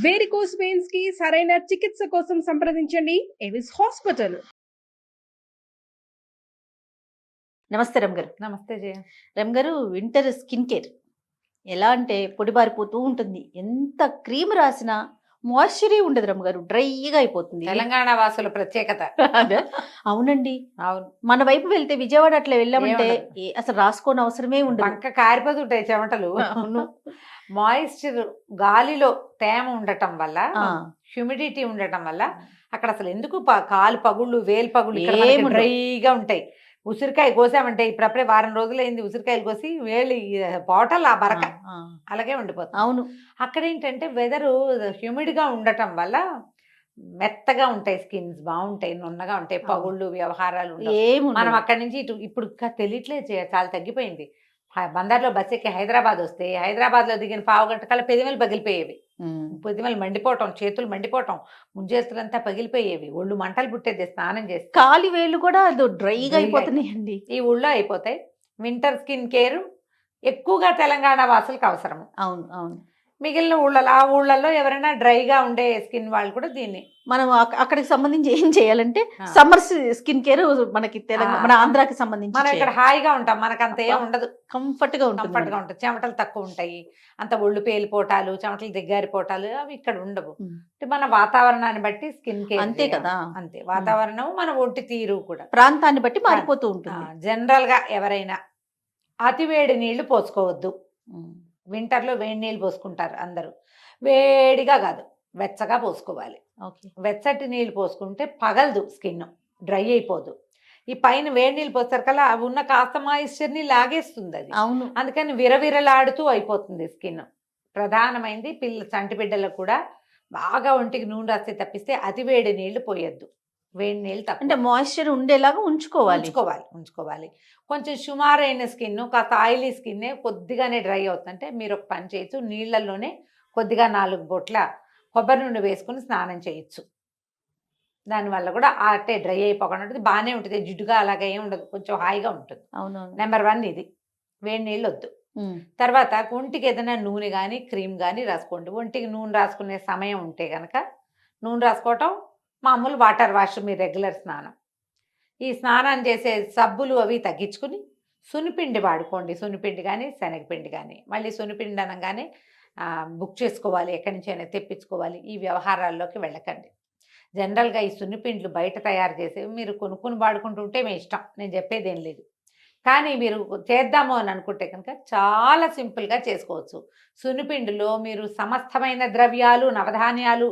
Varicose veins కి సరైన చికిత్స కోసం సంప్రదించండి ఎవిస్ హాస్పిటల్. నమస్తే రమ్ గారు. నమస్తే జయ. రమ్ గారు, వింటర్ స్కిన్ కేర్ ఎలా అంటే పొడిబారిపోతూ ఉంటుంది. ఎంత క్రీమ్ రాసినా మాయిశ్చరీ ఉండదు రమ్ గారు, డ్రైగా అయిపోతుంది. తెలంగాణ వాసుల ప్రత్యేకత. అవునండి, అవును. మన వైపు వెళ్తే విజయవాడ అట్లా వెళ్ళామంటే అసలు రాసుకోని అవసరమే ఉండదు. పక్క కారిపోతుంటాయి చెమటలు. అవును. మాయిశ్చర్, గాలిలో తేమ ఉండటం వల్ల, హ్యూమిడిటీ ఉండటం వల్ల అక్కడ అసలు ఎందుకు కాలు పగుళ్ళు, వేలు పగుళ్ళు డ్రైగా ఉంటాయి. ఉసిరికాయ కోసామంటే ఇప్పుడప్పుడే వారం రోజులైంది ఉసిరికాయలు కోసి వేలి బాటల్ ఆ బరక అలాగే ఉండిపోతుంది. అవును. అక్కడ ఏంటంటే వెదరు హ్యూమిడ్గా ఉండటం వల్ల మెత్తగా ఉంటాయి, స్కిన్స్ బాగుంటాయి, నున్నగా ఉంటాయి, పగుళ్ళు వ్యవహారాలు మనం అక్కడి నుంచి ఇటు ఇప్పుడు తెలియట్లేదు, చాలా తగ్గిపోయింది. బందర్లో బస్ ఎక్కి హైదరాబాద్ వస్తే హైదరాబాద్లో దిగిన పావు గంట కల్లా పెదిమలు పగిలిపోయేవి. పెదిమలు మండిపోవటం, చేతులు మండిపోవటం, ముంజేస్తులంతా పగిలిపోయేవి, ఒళ్ళు మంటలు పుట్టేది స్నానం చేస్తే. కాలి వేళ్ళు కూడా డ్రైగా అయిపోతున్నాయండి. ఈ ఊళ్ళో అయిపోతాయి. వింటర్ స్కిన్ కేర్ ఎక్కువగా తెలంగాణ వాసులకు అవసరము. అవును అవును. మిగిలిన ఊళ్ళలో, ఆ ఊళ్ళల్లో ఎవరైనా డ్రైగా ఉండే స్కిన్ వాళ్ళు కూడా దీన్ని మనం అక్కడికి సంబంధించి ఏం చేయాలంటే సమ్మర్ స్కిన్ కేర్ మనకి తెలంగాణ, మన ఆంధ్రాకి సంబంధించి మనం ఇక్కడ హాయిగా ఉంటాం, మనకు అంత ఏం ఉండదు, కంఫర్ట్ గా ఉంటుంది. చెమటలు తక్కువ ఉంటాయి, అంత ఒళ్ళు పేలిపోటాలు, చెమటలు దిగ్గారిపోటాలు అవి ఇక్కడ ఉండవు. మన వాతావరణాన్ని బట్టి స్కిన్ కేర్ అంతే కదా, అంతే. వాతావరణం, మన ఒంటి తీరు కూడా ప్రాంతాన్ని బట్టి మారిపోతూ ఉంటుంది. జనరల్ గా ఎవరైనా అతివేడి నీళ్లు పోసుకోవద్దు. వింటర్లో వేడి నీళ్ళు పోసుకుంటారు అందరూ, వేడిగా కాదు, వెచ్చగా పోసుకోవాలి. వెచ్చటి నీళ్ళు పోసుకుంటే పగలదు, స్కిన్ డ్రై అయిపోదు. ఈ పైన వేడి నీళ్ళు పోస్తారు కల్లా అవి ఉన్న కాస్త మాయిశ్చర్ని లాగేస్తుంది అది. అవును. అందుకని విరవిరలాడుతూ అయిపోతుంది స్కిన్. ప్రధానమైంది చంటి బిడ్డలకు కూడా బాగా ఒంటికి నూనె రాస్తే తప్పిస్తే అతి వేడి నీళ్లు పోయొద్దు. వేడి నీళ్ళు తక్కువ, అంటే మాయిశ్చర్ ఉండేలాగా ఉంచుకోవాలి. కొంచెం సుమారైన స్కిన్, కాస్త ఆయిలీ స్కిన్నే కొద్దిగానే డ్రై అవుతుందంటే మీరు ఒక పని చేయొచ్చు, నీళ్ళల్లోనే కొద్దిగా 4 బొట్ల కొబ్బరి నూనె వేసుకుని స్నానం చేయొచ్చు. దానివల్ల కూడా అట్టే డ్రై అయిపోకుండా ఉంటుంది, బాగానే ఉంటుంది, జిడ్డుగా అలాగే ఏమి ఉండదు, కొంచెం హాయిగా ఉంటుంది. అవునవును. నెంబర్ 1 ఇది, వేడి నీళ్ళు వద్దు. తర్వాత ఒంటికి ఏదైనా నూనె కానీ క్రీమ్ కానీ రాసుకోండి. ఒంటికి నూనె రాసుకునే సమయం ఉంటే కనుక నూనె రాసుకోవటం, మామూలు వాటర్ వాష్, మీ రెగ్యులర్ స్నానం. ఈ స్నానం చేసే సబ్బులు అవి తగ్గించుకుని సున్నిపిండి వాడుకోండి. సున్నిపిండి కానీ శనగపిండి కానీ. మళ్ళీ సున్నిపిండి అనగానే బుక్ చేసుకోవాలి, ఎక్కడి నుంచైనా తెప్పించుకోవాలి. ఈ వ్యవహారాల్లోకి వెళ్ళకండి. జనరల్గా ఈ సున్నిపిండ్లు బయట తయారు చేసేవి మీరు కొనుక్కొని వాడుకుంటుంటే మీ ఇష్టం, నేను చెప్పేది ఏం లేదు. కానీ మీరు చేద్దాము అని అనుకుంటే కనుక చాలా సింపుల్గా చేసుకోవచ్చు. సున్నిపిండిలో మీరు సమస్తమైన ద్రవ్యాలు, నవధాన్యాలు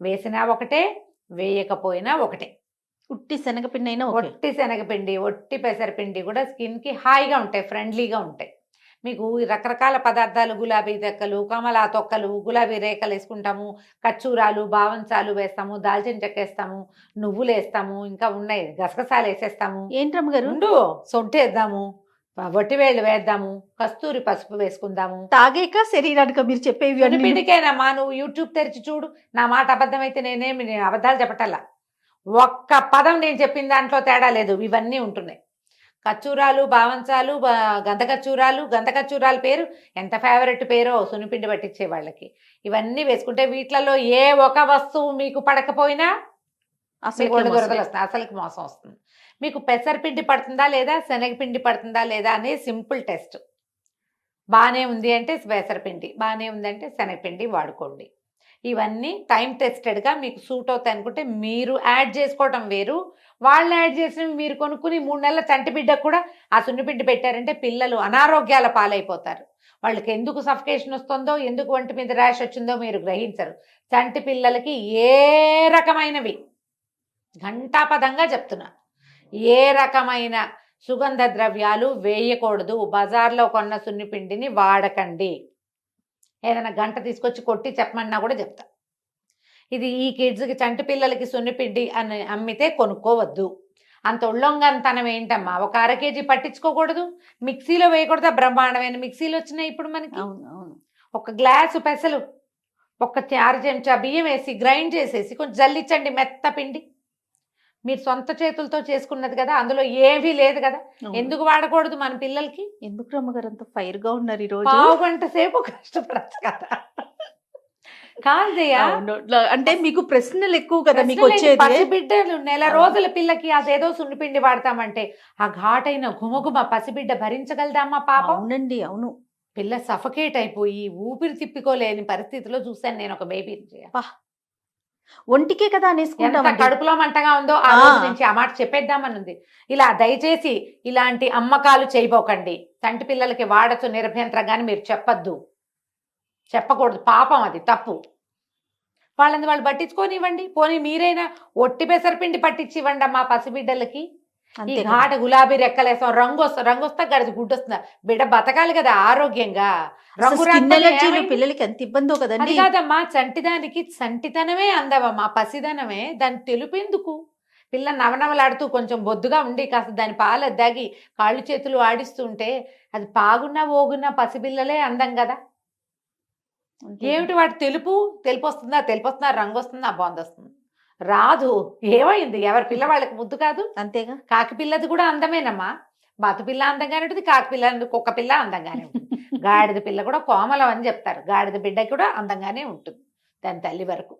వేసినా ఒకటే, వేయకపోయినా ఒకటే. ఉట్టి శనగపిండి అయినా, ఒట్టి శనగపిండి, ఒట్టి పెసరపిండి కూడా స్కిన్కి హాయిగా ఉంటాయి, ఫ్రెండ్లీగా ఉంటాయి. మీకు రకరకాల పదార్థాలు, గులాబీ రెక్కలు, కమలా తొక్కలు, గులాబీ రేఖలు వేసుకుంటాము, కచ్చూరాలు, బావంచాలు వేస్తాము, దాల్చిన చెక్క వేస్తాము, నువ్వులు వేస్తాము, ఇంకా ఉన్నాయి గసగసాలు వేసేస్తాము. ఏంటమ్మ గారు, సొంటి వేద్దాము, వట్టివేళ్ళు వేద్దాము, కస్తూరి పసుపు వేసుకుందాము. తాగేక శరీరానికి మీరు చెప్పేవి పిండికేనమ్మా. నువ్వు యూట్యూబ్ తెరిచి చూడు, నా మాట అబద్ధం అయితే నేనేమి అబద్ధాలు చెప్పటల్లా. ఒక్క పదం నేను చెప్పిన దాంట్లో తేడా లేదు, ఇవన్నీ ఉంటున్నాయి. కచ్చూరాలు, బావంచాలు, గంధకచ్చూరాల పేరు ఎంత ఫేవరెట్ పేరో సున్నిపిండి పట్టించే వాళ్ళకి. ఇవన్నీ వేసుకుంటే వీటిలలో ఏ ఒక వస్తువు మీకు పడకపోయినా అసలు దురదలు వస్తాయి, అసలుకి మోసం వస్తుంది. మీకు పెసరపిండి పడుతుందా లేదా, శనగపిండి పడుతుందా లేదా అనే సింపుల్ టెస్ట్. బాగానే ఉంది అంటే పెసరపిండి, బాగానే ఉందంటే శనగపిండి వాడుకోండి. ఇవన్నీ టైం టెస్టెడ్గా మీకు సూట్ అవుతాయి అనుకుంటే మీరు యాడ్ చేసుకోవటం వేరు. వాళ్ళు యాడ్ చేసినవి మీరు కొనుక్కుని 3 నెలల చంటి బిడ్డకు కూడా ఆ సున్నిపిండి పెట్టారంటే పిల్లలు అనారోగ్యాల పాలైపోతారు. వాళ్ళకి ఎందుకు సఫికేషన్ వస్తుందో, ఎందుకు ఒంటి మీద ర్యాష్ వచ్చిందో మీరు గ్రహించరు. చంటి పిల్లలకి ఏ రకమైనవి, ఘంటాపదంగా చెప్తున్నా, ఏ రకమైన సుగంధ ద్రవ్యాలు వేయకూడదు. బజార్లో కొన్న సున్నిపిండిని వాడకండి. ఏదైనా గంట తీసుకొచ్చి కొట్టి చెప్పమన్నా కూడా చెప్తా. ఇది ఈ కిడ్స్కి, చంటి పిల్లలకి సున్నిపిండి అని అమ్మితే కొనుక్కోవద్దు. అంత ఒళ్ళొంగంతనం ఏంటమ్మా, ఒక 1/2 కేజీ పట్టించుకోకూడదు, మిక్సీలో వేయకూడదు. బ్రహ్మాండమైన మిక్సీలు వచ్చినాయి ఇప్పుడు మనకి. ఒక గ్లాసు పెసలు, ఒక 6 చెంచా బియ్యం వేసి గ్రైండ్ చేసేసి కొంచెం జల్లించండి, మెత్త పిండి. మీరు సొంత చేతులతో చేసుకున్నది కదా, అందులో ఏమీ లేదు కదా, ఎందుకు వాడకూడదు మన పిల్లలకి? ఎందుకు రమ్మగారు అంత ఫైర్ గా ఉన్నారు ఈరోజు? పావు గంట సేపు కష్టపడచ్చు కదా. కాదు జయ. అవును. అంటే మీకు ప్రశ్నలు ఎక్కువ కదా మీకు ప్రశ్నలేంటి? వచ్చేది. పసిబిడ్డలు నెల అవును. రోజుల పిల్లకి అదేదో సున్నిపిండి వాడతామంటే ఆ ఘాటైన గుమగుమ పసిబిడ్డ భరించగలదామా పాపం? అవునండి, అవును. పిల్ల సఫకేట్ అయిపోయి ఊపిరి తిప్పుకోలేని పరిస్థితిలో చూశాను నేను ఒక బేబీని జయ. ఒంటికే కదా ఎంత అనేసుకుంటామండి. కడుపులో మంటగా ఉందో ఆ ఆ. రోజు నుంచి ఆ మాట చెప్పేద్దామని ఉంది. ఇలా దయచేసి ఇలాంటి అమ్మకాలు చేయబోకండి. చంటి పిల్లలకి వాడచ్చు నిరభ్యంతరంగాని మీరు చెప్పొద్దు, చెప్పకూడదు. పాపం, అది తప్పు. వాళ్ళని వాళ్ళు పట్టించుకోనివ్వండి. పోనీ మీరైనా ఒట్టి పెసరపిండి పట్టించి ఇవ్వండి అమ్మా పసిబిడ్డలకి. ఈ అంతే కదా. ఘాట గులాబీ రెక్కలేసాం, రంగు వస్తా గడిది గుడ్డు వస్తుందా? బిడ్డ బతకాలి కదా ఆరోగ్యంగా. రంగు స్కిన్ రాకపోతే ఎలర్జీలు ఏమైంది? పిల్లలకి ఎంత ఇబ్బందో అది కదండి. కాదమ్మా, చంటిదానికి చంటితనమే అందవమ్మా, పసిదనమే. దాన్ని తెలుపెందుకు? పిల్ల నవనవలాడుతూ కొంచెం బొద్దుగా ఉండి కాస్త దాని పాలు దాగి కాళ్ళు చేతులు ఆడిస్తుంటే అది పాగున్నా ఓగున్నా పసిపిల్లలే అందం కదా. అంతే ఏమిటి వాటి తెలుపు వస్తుందా, రంగు వస్తుందా, బాంది వస్తుంది రాదు. ఏమైంది? ఎవరి పిల్ల వాళ్ళకి ముద్దు కాదు? అంతేగా. కాకి పిల్లది కూడా అందమేనమ్మా. బాతు పిల్ల అందంగానే ఉంటుంది, కాకి పిల్ల కుక్క పిల్ల అందంగానే ఉంటుంది. గాడిద పిల్ల కూడా కోమలం అని చెప్తారు. గాడిద బిడ్డ కూడా అందంగానే ఉంటుంది దాని తల్లి వరకు.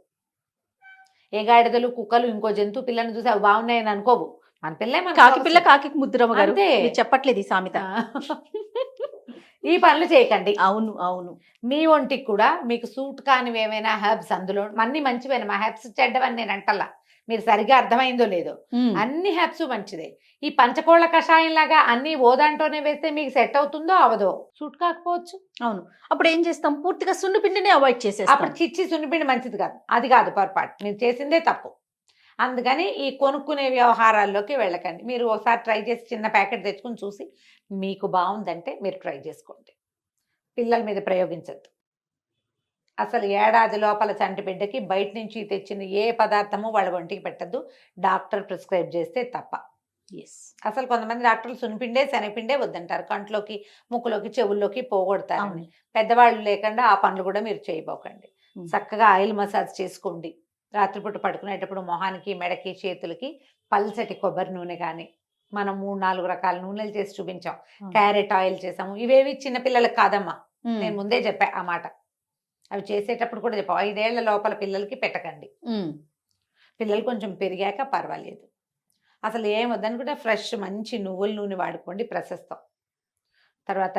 ఏ గాడిదలు కుక్కలు ఇంకో జంతువు పిల్లని చూసి అవి బాగున్నాయని అనుకోవు. మన పిల్లే మన కాకి పిల్ల కాకి ముద్దురమ్మ గారు. అంతే. మీరు చెప్పట్లేదు ఈ సామెత. ఈ పనులు చేయకండి. అవును, అవును. మీ ఒంటికి కూడా మీకు సూట్ కానివి ఏమైనా హెర్బ్స్, అందులో అన్ని మంచివేనా? మా హెర్బ్స్ చెడ్డవని నేను అంటల్లా, మీరు సరిగా అర్థమైందో లేదో. అన్ని హెర్బ్స్ మంచిదే. ఈ పంచకోళ్ళ కషాయం లాగా అన్ని ఓదాంటోనే వేస్తే మీకు సెట్ అవుతుందో అవదో, సూట్ కాకపోవచ్చు. అవును. అప్పుడు ఏం చేస్తాం? పూర్తిగా సున్ను పిండిని అవాయిడ్ చేసేస్తాం. అప్పుడు చిచ్చి సున్నిపిండి మంచిది కాదు. అది కాదు పొరపాటు, మీరు చేసిందే తప్పు. అందుకని ఈ కొనుక్కునే వ్యవహారాల్లోకి వెళ్ళకండి. మీరు ఒకసారి ట్రై చేసి చిన్న ప్యాకెట్ తెచ్చుకుని చూసి మీకు బాగుందంటే మీరు ట్రై చేసుకోండి. పిల్లల మీద ప్రయోగించద్దు. అసలు ఏడాది లోపల చంటి బిడ్డకి బయట నుంచి తెచ్చిన ఏ పదార్థము వాళ్ళ ఒంటికి పెట్టద్దు, డాక్టర్ ప్రిస్క్రైబ్ చేస్తే తప్ప. అసలు కొంతమంది డాక్టర్లు సున్నిపిండే శనగపిండే వద్దంటారు, కంట్లోకి ముక్కులోకి చెవుల్లోకి పోగొడతారని. పెద్దవాళ్ళు లేకుండా ఆ పనులు కూడా మీరు చేయబోకండి. చక్కగా ఆయిల్ మసాజ్ చేసుకోండి. రాత్రిపూట పడుకునేటప్పుడు మొహానికి, మెడకి, చేతులకి పల్చటి కొబ్బరి నూనె కానీ, మనం 3-4 రకాల నూనెలు చేసి చూపించాం. క్యారెట్ ఆయిల్ చేసాము. ఇవేవి చిన్నపిల్లలకు కాదమ్మా, నేను ముందే చెప్పా ఆ మాట. అవి చేసేటప్పుడు కూడా చెప్పాం, 5 ఏళ్ల లోపల పిల్లలకి పెట్టకండి. పిల్లలు కొంచెం పెరిగాక పర్వాలేదు. అసలు ఏం వద్దనుకుంటే ఫ్రెష్ మంచి నువ్వుల నూనె వాడుకోండి, ప్రశస్తం. తర్వాత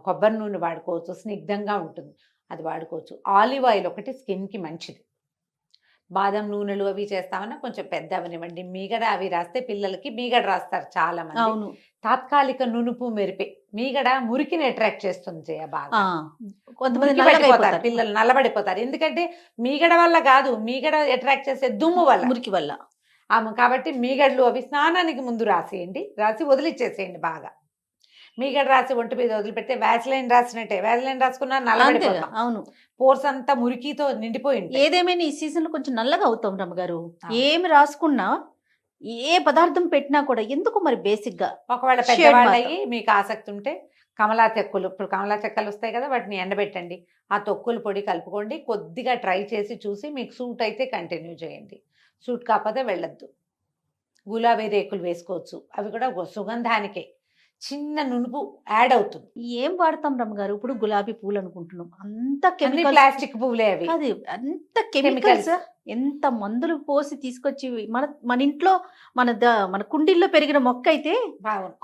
కొబ్బరి నూనె వాడుకోవచ్చు, స్నిగ్ధంగా ఉంటుంది, అది వాడుకోవచ్చు. ఆలివ్ ఆయిల్ ఒకటి స్కిన్కి మంచిది. బాదం నూనెలు అవి చేస్తామన్నా కొంచెం పెద్ద అవనివ్వండి. మీగడ అవి రాస్తే పిల్లలకి మీగడ రాస్తారు చాలా మంది. తాత్కాలిక నునుపు మెరిపే మీగడ మురికిని అట్రాక్ట్ చేస్తుంది జయ బాగా. కొంతమంది పిల్లలు నల్లబడిపోతారు. ఎందుకంటే మీగడ వల్ల కాదు, మీగడ అట్రాక్ట్ చేసే దుమ్ము వల్ల, మురికి వల్ల. కాబట్టి మీగడలు అవి స్నానానికి ముందు రాసేయండి, రాసి వదిలిచ్చేసేయండి బాగా. మీగడ రాసి ఒంటి మీద వదిలిపెడితే వ్యాస్లైన్ రాసినట్టే. వ్యాస్లైన్ రాసుకున్నా నల్లబడిపోతాం. అవును, పోర్స్ అంతా మురికితో నిండిపోయింది. ఏదేమైనా ఈ సీజన్ లో కొంచెం నల్లగా అవుతాం రమ్మగారు. ఏమి రాసుకున్నా, ఏ పదార్థం పెట్టినా కూడా ఎందుకు మరి బేసిక్ గా. ఒకవేళ పెద్దవాళ్ళకి మీకు ఆసక్తి ఉంటే కమలా చెక్కులు, ఇప్పుడు కమలా చెక్కలు వస్తాయి కదా, వాటిని ఎండబెట్టండి. ఆ తొక్కుల పొడి కలుపుకోండి. కొద్దిగా ట్రై చేసి చూసి మీకు సూట్ అయితే కంటిన్యూ చేయండి, సూట్ కాకపోతే వెళ్ళొద్దు. గులాబీ రేకులు వేసుకోవచ్చు, అవి కూడా సుగంధానికే. చిన్న నునుపు యాడ్ అవుతుంది. ఏం వాడతాం రమ్మగారు? ఇప్పుడు గులాబీ పూలు అనుకుంటున్నాం, అంత ప్లాస్టిక్ పువ్వులే అవి. అది అంత కెమికల్స్, ఎంత మందులు పోసి తీసుకొచ్చి మన ఇంట్లో మన కుండీల్లో పెరిగిన మొక్క అయితే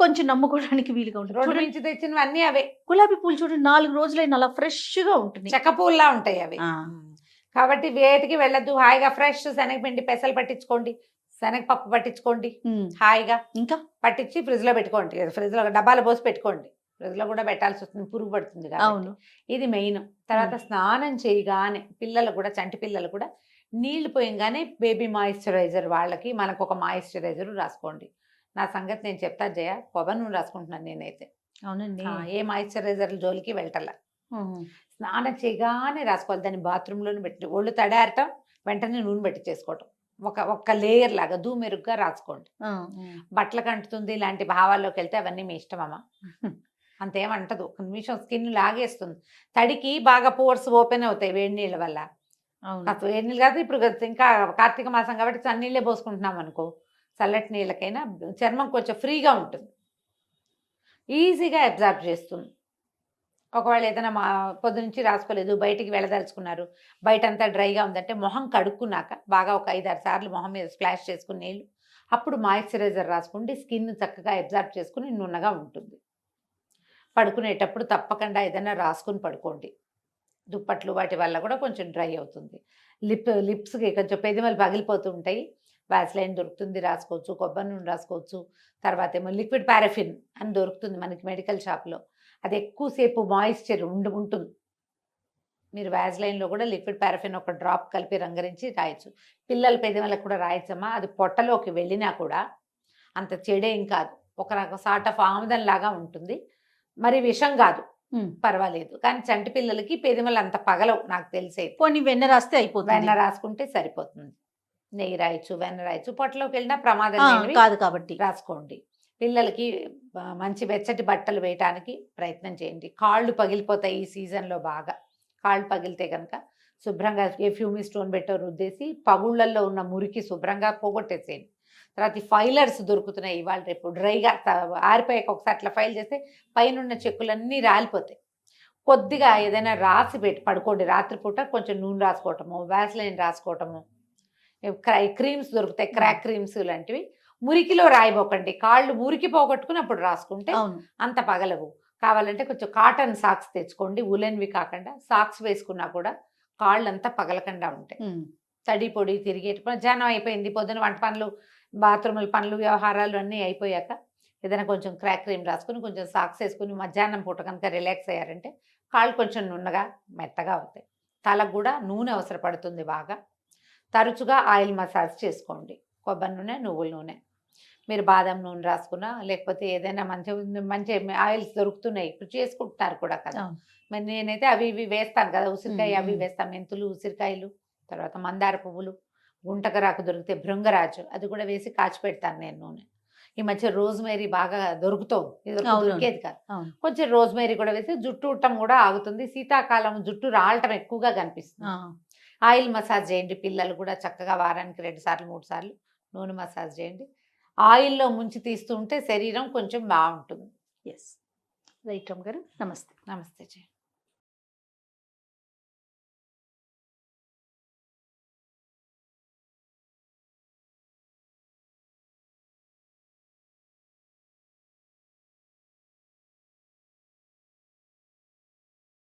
కొంచెం నమ్ముకోవడానికి వీలుగా ఉంటుంది. రోడ్డు నుంచి తెచ్చినవి అన్ని అవే. గులాబీ పూలు చూడండి, 4 రోజులైనా అలా ఫ్రెష్ గా ఉంటుంది, చెక్క పూల్లా ఉంటాయి అవి. కాబట్టి వేటికి వెళ్ళద్దు. హాయిగా ఫ్రెష్ శనగపిండి పెసలు పట్టించుకోండి, శనగపప్పు పట్టించుకోండి హాయిగా, ఇంకా పట్టించి ఫ్రిడ్జ్ లో పెట్టుకోండి. ఫ్రిడ్జ్ లో డబ్బాలు పోసి పెట్టుకోండి, ఫ్రిడ్జ్ లో కూడా పెట్టాల్సి వస్తుంది, పురుగు పడుతుంది కాబట్టి. ఇది మెయిన్. తర్వాత స్నానం చేయగానే పిల్లలు కూడా, చంటి పిల్లలు కూడా నీళ్లు పోయంగానే బేబీ మాయిశ్చరైజర్, వాళ్ళకి మనకు ఒక మాయిశ్చరైజర్ రాసుకోండి. నా సంగతి నేను చెప్తా జయ, కొబ్బరి నూనె రాసుకుంటున్నాను నేనైతే. అవునండి, ఏ మాయిశ్చరైజర్ జోలికి వెళ్ళటల్లా. స్నానం చేయగానే రాసుకోవాలి. దాన్ని బాత్రూంలోనే పెట్టి ఒళ్ళు తడారటం, వెంటనే నూనె పెట్టి చేసుకోవటం, ఒక్క లేయర్ లాగా దూమెరుగ్గా రాసుకోండి. బట్టలకు అంటుతుంది ఇలాంటి భావాల్లోకి వెళ్తే అవన్నీ మీ ఇష్టమమ్మా, అంతేమంటదు. ఒక నిమిషం స్కిన్ లాగేస్తుంది. తడికి బాగా పోర్స్ ఓపెన్ అవుతాయి వేడి నీళ్ళ వల్ల. వేడి నీళ్ళు కాదు, ఇప్పుడు ఇంకా కార్తీక మాసం కాబట్టి చన్నీళ్ళే పోసుకుంటున్నాం అనుకో, చల్లటి నీళ్ళకైనా చర్మం కొంచెం ఫ్రీగా ఉంటుంది, ఈజీగా అబ్జార్బ్ చేస్తుంది. ఒకవేళ ఏదైనా పొద్దునుంచి రాసుకోలేదు, బయటికి వెళ్ళదలుచుకున్నారు, బయట అంతా డ్రైగా ఉందంటే మొహం కడుక్కున్నాక బాగా ఒక 5-6 సార్లు మొహం మీద స్ప్లాష్ చేసుకుని నీళ్ళు, అప్పుడు మాయిశ్చరైజర్ రాసుకుంటే స్కిన్ చక్కగా అబ్జర్వ్ చేసుకుని నున్నగా ఉంటుంది. పడుకునేటప్పుడు తప్పకుండా ఏదైనా రాసుకుని పడుకోండి. దుప్పట్లు వాటి వల్ల కూడా కొంచెం డ్రై అవుతుంది. లిప్స్కి కొంచెం పెదిమలు పగిలిపోతూ ఉంటాయి, వ్యాస్లైన్ దొరుకుతుంది రాసుకోవచ్చు, కొబ్బరి నూనె రాసుకోవచ్చు. తర్వాత ఏమో లిక్విడ్ పారాఫిన్ అని దొరుకుతుంది మనకి మెడికల్ షాప్లో, అది ఎక్కువసేపు మాయిశ్చర్ ఉంటుంది. మీరు వ్యాజ్లైన్లో కూడా లిక్విడ్ పారాఫిన్ ఒక డ్రాప్ కలిపి రంగరించి రాయొచ్చు. పిల్లల పెదవులకు కూడా రాయొచ్చమ్మా. అది పొట్టలోకి వెళ్ళినా కూడా అంత చెడేం కాదు, ఒక రకం సార్ట్ ఆఫ్ ఆముదం లాగా ఉంటుంది, మరి విషం కాదు, పర్వాలేదు. కానీ చంటి పిల్లలకి పెదవులు అంత పగలవు నాకు తెలిసేది. పోనీ వెన్న రాస్తే అయిపోతుంది. వెన్న రాసుకుంటే సరిపోతుంది. నెయ్యి రాయొచ్చు, వెన్న రాయొచ్చు, పొట్టలోకి వెళ్ళినా ప్రమాదం లేనివి కాదు కాబట్టి రాసుకోండి. పిల్లలకి మంచి వెచ్చటి బట్టలు వేయటానికి ప్రయత్నం చేయండి. కాళ్ళు పగిలిపోతాయి ఈ సీజన్లో బాగా. కాళ్ళు పగిలితే కనుక శుభ్రంగా ఫ్యూమి స్టోన్ పెట్టో రుద్దేసి పగుళ్ళల్లో ఉన్న మురికి శుభ్రంగా పోగొట్టేసేయండి. తర్వాత ఈ ఫైలర్స్ దొరుకుతున్నాయి ఇవాళ రేపు, డ్రైగా ఆరిపోయాక ఒకసారి అట్లా ఫైల్ చేస్తే పైన చెక్కులన్నీ రాలిపోతాయి. కొద్దిగా ఏదైనా రాసి పెట్టి పడుకోండి. రాత్రిపూట కొంచెం నూనె రాసుకోవటము, వ్యాస్లైన్ రాసుకోవటము, క్రీమ్స్ దొరుకుతాయి, క్రాక్ క్రీమ్స్ లాంటివి. మురికిలో రాయిపోకండి, కాళ్ళు మురికి పోగొట్టుకుని అప్పుడు రాసుకుంటే అంత పగలవు. కావాలంటే కొంచెం కాటన్ సాక్స్ తెచ్చుకోండి, ఉలెన్వి కాకుండా. సాక్స్ వేసుకున్నా కూడా కాళ్ళు అంతా పగలకుండా ఉంటాయి. తడి పొడి తిరిగేట మధ్యాహ్నం అయిపోయింది, పొద్దున వంట పనులు, బాత్రూముల పనులు, వ్యవహారాలు అన్నీ అయిపోయాక ఏదైనా కొంచెం క్రాక్ క్రీమ్ రాసుకుని కొంచెం సాక్స్ వేసుకుని మధ్యాహ్నం పూట కనుక రిలాక్స్ అయ్యారంటే కాళ్ళు కొంచెం నున్నగా మెత్తగా అవుతాయి. తలకు కూడా నూనె అవసరపడుతుంది బాగా. తరచుగా ఆయిల్ మసాజ్ చేసుకోండి, కొబ్బరి నూనె, నువ్వుల నూనె. మీరు బాదం నూనె రాసుకున్నా, లేకపోతే ఏదైనా మంచి మంచి ఆయిల్స్ దొరుకుతున్నాయి ఇప్పుడు, చేసుకుంటున్నారు కూడా కదా. మరి నేనైతే అవి ఇవి వేస్తాను కదా, ఉసిరికాయ అవి వేస్తాను, మెంతులు, ఉసిరికాయలు, తర్వాత మందార పువ్వులు, గుంటకరాకు దొరికితే భృంగరాజు అది కూడా వేసి కాచి పెడతాను నేను నూనె. ఈ మధ్య రోజ్మేరీ బాగా దొరుకుతుంది, ఇది దొరికేది కాదు. కొంచెం రోజ్మేరీ కూడా వేసి జుట్టు ఉట్టం కూడా ఆగుతుంది. శీతాకాలం జుట్టు రాలటం ఎక్కువగా కనిపిస్తుంది. ఆయిల్ మసాజ్ చేయండి. పిల్లలు కూడా చక్కగా వారానికి 2 సార్లు 3 సార్లు నూనె మసాజ్ చేయండి. ఆయిల్లో ముంచి తీస్తూ ఉంటే శరీరం కొంచెం బాగుంటుంది. ఎస్ రైట్ రమ్మ గారు, నమస్తే. నమస్తే జయ.